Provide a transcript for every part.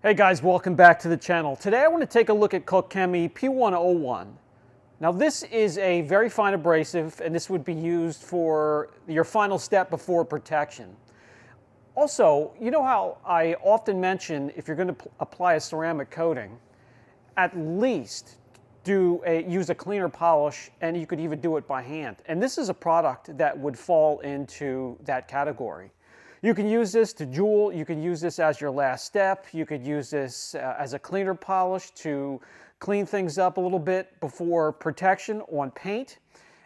Hey guys, welcome back to the channel. Today I want to take a look at Koch Chemie P1.01. Now this is a very fine abrasive, and this would be used for your final step before protection. Also, you know how I often mention if you're going to apply a ceramic coating, at least use a cleaner polish, and you could even do it by hand. And this is a product that would fall into that category. You can use this to jewel, you can use this as your last step, you could use this as a cleaner polish to clean things up a little bit before protection on paint.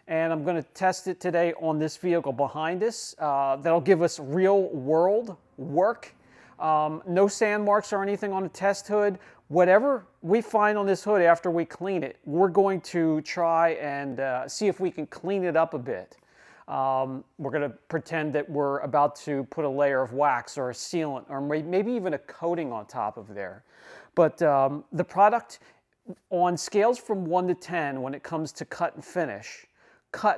And I'm going to test it today on this vehicle behind us. That'll give us real world work. No sand marks or anything on the test hood. Whatever we find on this hood after we clean it, we're going to try and see if we can clean it up a bit. We're going to pretend that we're about to put a layer of wax or a sealant or maybe even a coating on top of there. But the product, on scales from 1 to 10 when it comes to cut and finish,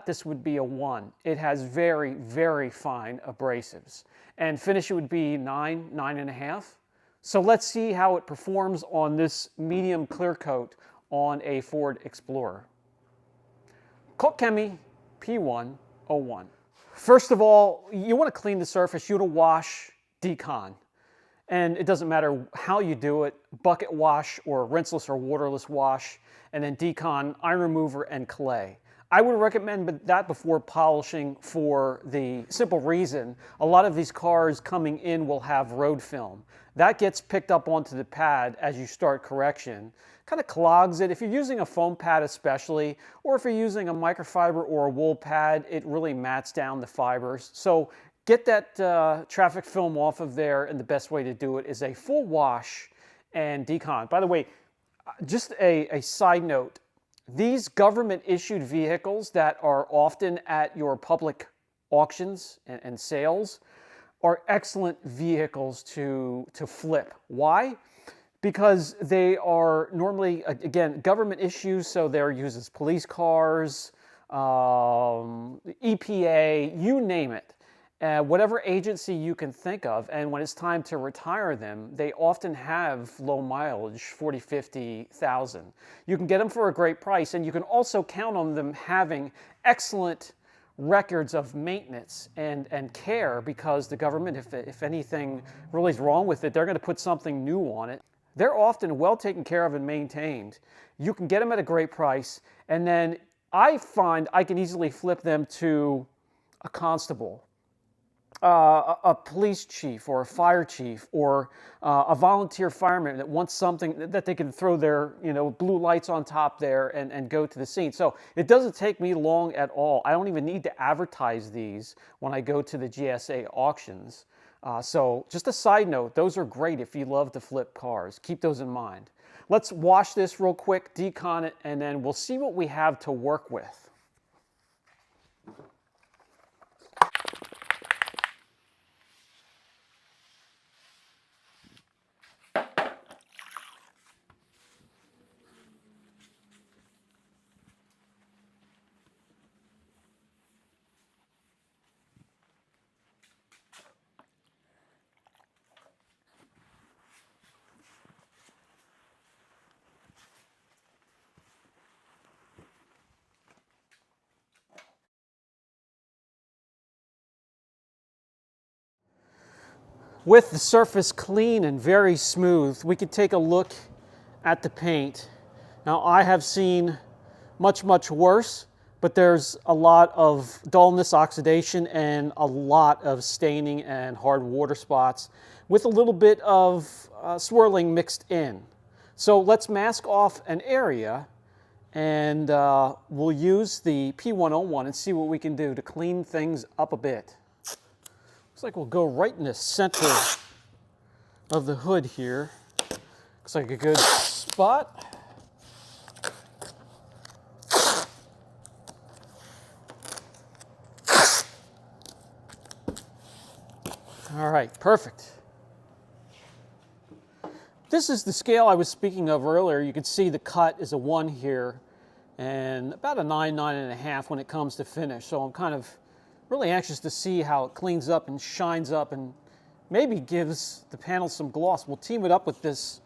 this would be a 1. It has very, very fine abrasives. And finish it would be 9, 9.5. So let's see how it performs on this medium clear coat on a Ford Explorer. Koch Chemie P1.01. First of all, you want to clean the surface. You want to wash, decon. And it doesn't matter how you do it, bucket wash or rinseless or waterless wash, and then decon, iron remover, and clay. I would recommend that before polishing for the simple reason a lot of these cars coming in will have road film. That gets picked up onto the pad as you start correction. Kind of clogs it. If you're using a foam pad especially, or if you're using a microfiber or a wool pad, it really mats down the fibers. So get that traffic film off of there, and the best way to do it is a full wash and decon. By the way, just a side note, these government-issued vehicles that are often at your public auctions and sales are excellent vehicles to flip. Why? Because they are normally, again, government issues, so they're used as police cars, EPA, you name it. Whatever agency you can think of, and when it's time to retire them, they often have low mileage, 40, 50,000. You can get them for a great price, and you can also count on them having excellent records of maintenance and care, because the government, if anything really is wrong with it, they're going to put something new on it. They're often well taken care of and maintained. You can get them at a great price, and then I find I can easily flip them to a constable, a police chief or a fire chief, or a volunteer fireman that wants something that they can throw their blue lights on top there and go to the scene. So it doesn't take me long at all. I don't even need to advertise these when I go to the GSA auctions. So just a side note, those are great if you love to flip cars. Keep those in mind. Let's wash this real quick, decon it, and then we'll see what we have to work with. With the surface clean and very smooth, we can take a look at the paint. Now, I have seen much, much worse, but there's a lot of dullness, oxidation, and a lot of staining and hard water spots with a little bit of swirling mixed in. So let's mask off an area, and we'll use the P101 and see what we can do to clean things up a bit. Looks like we'll go right in the center of the hood here. Looks like a good spot. All right, perfect. This is the scale I was speaking of earlier. You can see the cut is a 1 here and about a 9, 9.5 when it comes to finish. So I'm kind of really anxious to see how it cleans up and shines up and maybe gives the panel some gloss. We'll team it up with this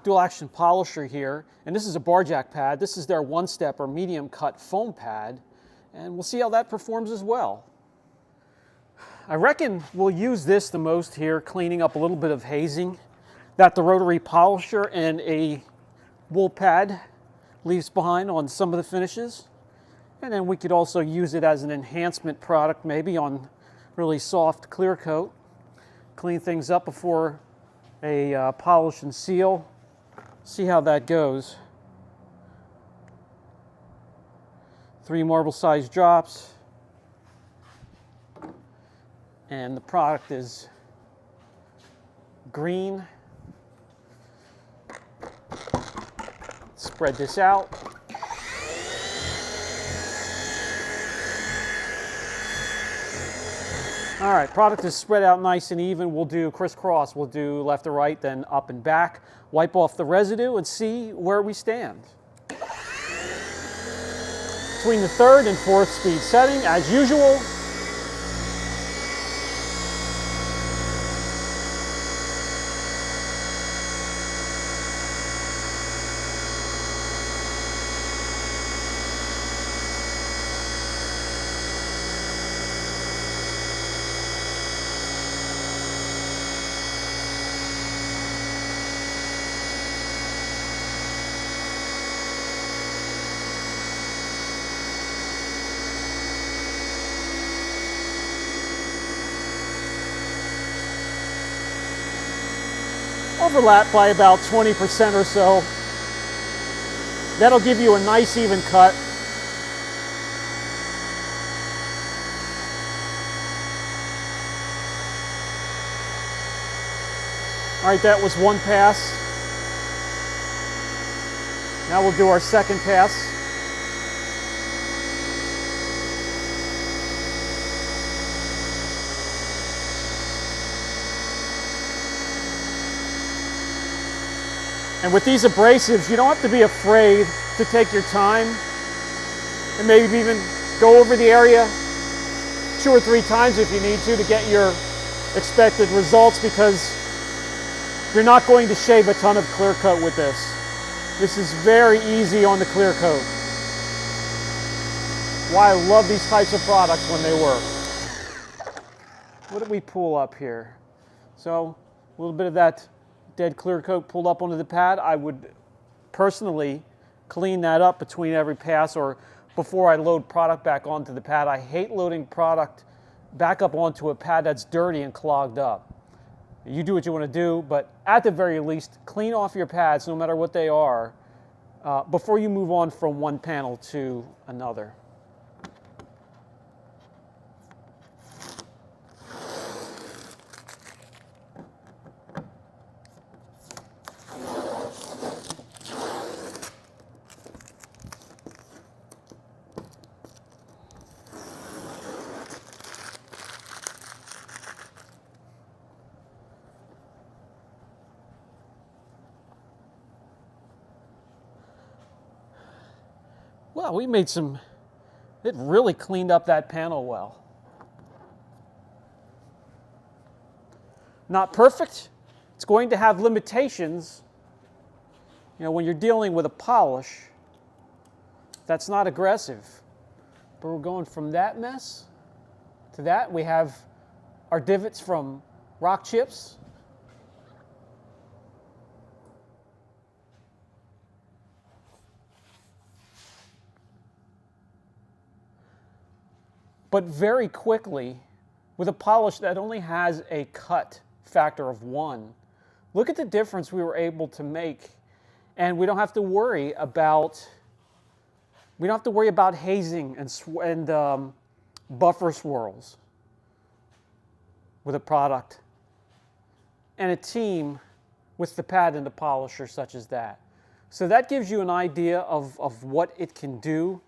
dual action polisher here, and this is a bar jack pad. This is their one-step or medium cut foam pad, and we'll see how that performs as well. I reckon we'll use this the most here, cleaning up a little bit of hazing that the rotary polisher and a wool pad leaves behind on some of the finishes. And then we could also use it as an enhancement product, maybe on really soft clear coat. Clean things up before a polish and seal. See how that goes. 3 marble-sized drops. And the product is green. Spread this out. All right, product is spread out nice and even. We'll do crisscross. We'll do left to right, then up and back. Wipe off the residue and see where we stand. Between the 3rd and 4th speed setting, as usual. Overlap by about 20% or so. That'll give you a nice even cut. All right, that was 1 pass. Now we'll do our 2nd pass. And with these abrasives, you don't have to be afraid to take your time and maybe even go over the area 2 or 3 times if you need to get your expected results, because you're not going to shave a ton of clear coat with this. This is very easy on the clear coat. Why I love these types of products when they work. What did we pull up here? So a little bit of that dead clear coat pulled up onto the pad. I would personally clean that up between every pass or before I load product back onto the pad. I hate loading product back up onto a pad that's dirty and clogged up. You do what you want to do, but at the very least, clean off your pads, no matter what they are, before you move on from one panel to another. Well, we made some, it really cleaned up that panel well. Not perfect. It's going to have limitations. You know, when you're dealing with a polish, that's not aggressive. But we're going from that mess to that. We have our divots from rock chips. But very quickly, with a polish that only has a cut factor of 1, look at the difference we were able to make. And we don't have to worry about hazing and buffer swirls with a product and a team with the pad and the polisher such as that. So that gives you an idea of what it can do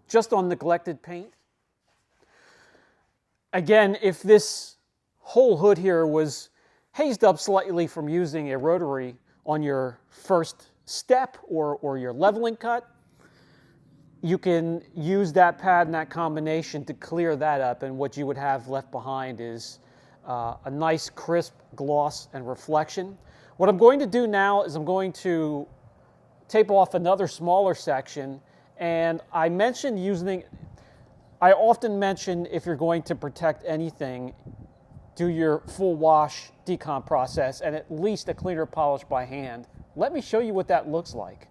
just on neglected paint. Again, if this whole hood here was hazed up slightly from using a rotary on your first step or your leveling cut. You can use that pad and that combination to clear that up, and what you would have left behind is a nice crisp gloss and reflection. What I'm going to do now is I'm going to tape off another smaller section, and I often mention if you're going to protect anything, do your full wash decomp process and at least a cleaner polish by hand. Let me show you what that looks like.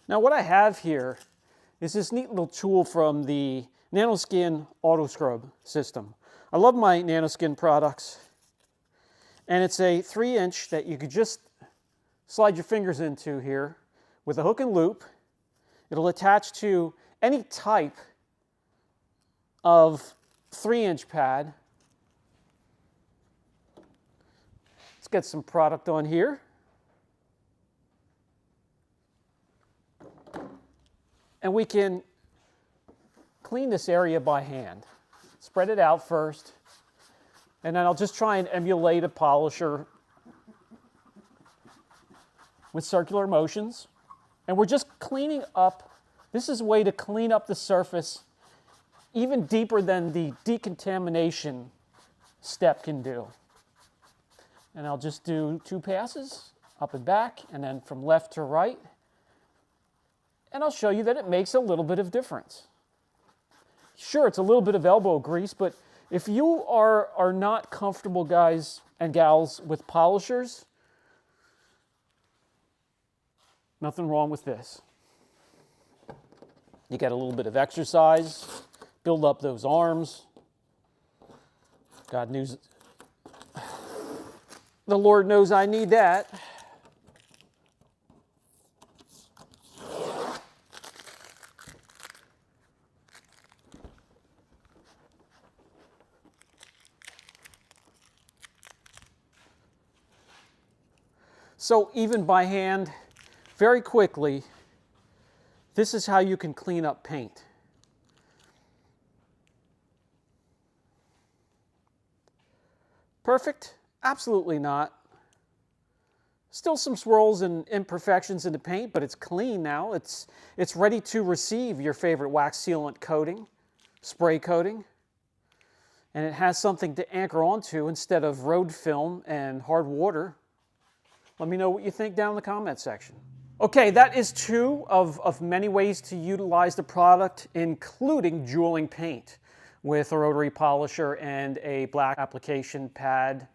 Now what I have here is this neat little tool from the Nanoskin Auto Scrub system. I love my Nanoskin products, and it's a 3-inch that you could just slide your fingers into here with a hook and loop. It'll attach to any type of 3-inch pad. Let's get some product on here. And we can clean this area by hand. Spread it out first, and then I'll just try and emulate a polisher with circular motions. And we're just cleaning up. This is a way to clean up the surface even deeper than the decontamination step can do. And I'll just do 2 passes, up and back, and then from left to right. And I'll show you that it makes a little bit of difference. Sure, it's a little bit of elbow grease, but if you are not comfortable, guys and gals, with polishers, nothing wrong with this. You get a little bit of exercise, build up those arms. God knows, the Lord knows I need that. So even by hand, very quickly, this is how you can clean up paint. Perfect? Absolutely not. Still some swirls and imperfections in the paint, but it's clean now. It's ready to receive your favorite wax sealant coating, spray coating. And it has something to anchor onto instead of road film and hard water. Let me know what you think down in the comment section. Okay, that is 2 of many ways to utilize the product, including jeweling paint with a rotary polisher and a black application pad,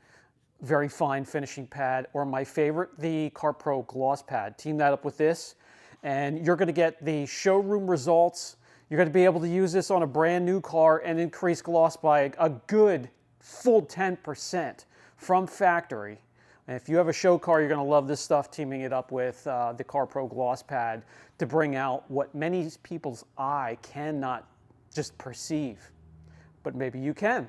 very fine finishing pad, or my favorite, the CarPro Gloss Pad. Team that up with this, and you're going to get the showroom results. You're going to be able to use this on a brand new car and increase gloss by a good full 10% from factory. And if you have a show car, you're going to love this stuff, teaming it up with the CarPro Gloss Pad to bring out what many people's eye cannot just perceive, but maybe you can.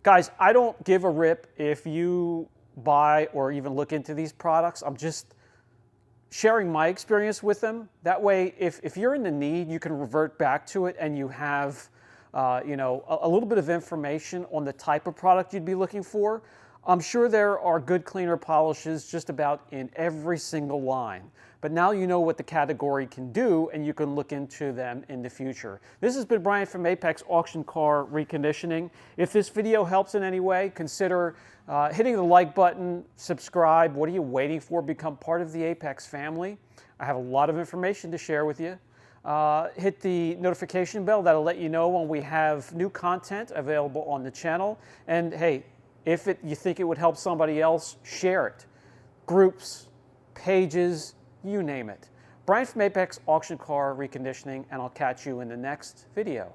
Guys, I don't give a rip if you buy or even look into these products. I'm just sharing my experience with them. That way, if you're in the need, you can revert back to it and you have a little bit of information on the type of product you'd be looking for. I'm sure there are good cleaner polishes just about in every single line, but now you know what the category can do and you can look into them in the future. This has been Brian from Apex Auction Car Reconditioning. If this video helps in any way, consider hitting the like button, subscribe. What are you waiting for? Become part of the Apex family. I have a lot of information to share with you. Hit the notification bell. That'll let you know when we have new content available on the channel. And hey, if you think it would help somebody else, share it. Groups, pages, you name it. Brian from Apex Auction Car Reconditioning, and I'll catch you in the next video.